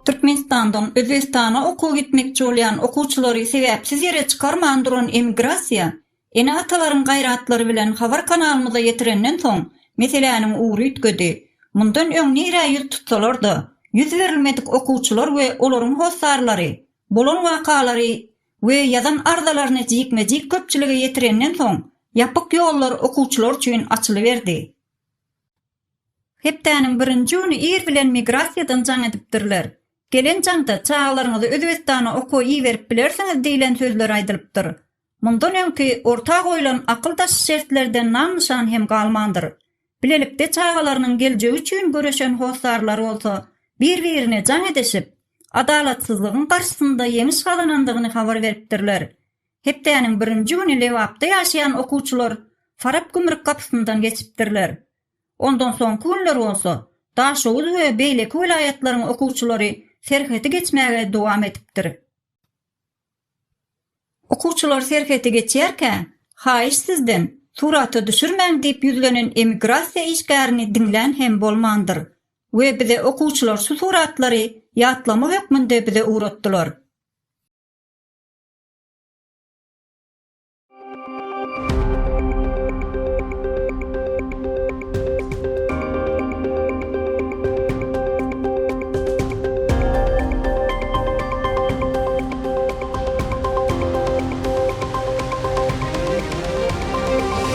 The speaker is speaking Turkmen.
Türkmenistandan Özbekistana okuw gitmekçi bolýan okuwçylary sebäpsiz ýere çykarman duran emigrasiýa, ene atalaryň gaýratlary bilen habar kanalymyza ýetirenden soň meseleniň uğry ütkedi. Mundan öň nire ýüz tutsalar-da, ýüz berilmedik okuwçylar we olaryň hostarlary, bolan wakalary we ýazan ardalaryny jikme-jik köpçülige ýetirenden soň ýapyk ýollar okuwçylar üçin açylyberdi. Hepdäniň birinji güni ir bilen migrasiýadan jaň edipdirler. Gelen jaňda çağlaryňyzy Özbekistana okuw iýerip bilersiňiz diýilen sözler aýdylypdyr. Mundan öňki ortak goýulan akyldaş şertlerden namyşan hem galmandyr. Bilelikde çağlarynyň geljegi üçin göreşen hostarlar bolsa, bir-birine jaň edişip, adalatsyzlygyň garşysynda ýeňiş galanandygyny habar beripdirler. Hepdäniň birinji güni Lewapda ýaşaýan okuwçylar Farap gümrük kapysyndan geçipdirler. Ondan soňky günler bolsa, Daşoğuz we beýleki vilayatlaryň okuwçylary serheti geçmäge dowam edipdir. Okuwçylar serheti geçýärkä, haýyş sizden suraty düşürmäň diýip ýüzlenen emigrasiýa işgärini diňlän hem bolmandyr. We bize okuwçylar şu suratlary ýatlama hökmünde bize uğratdylar.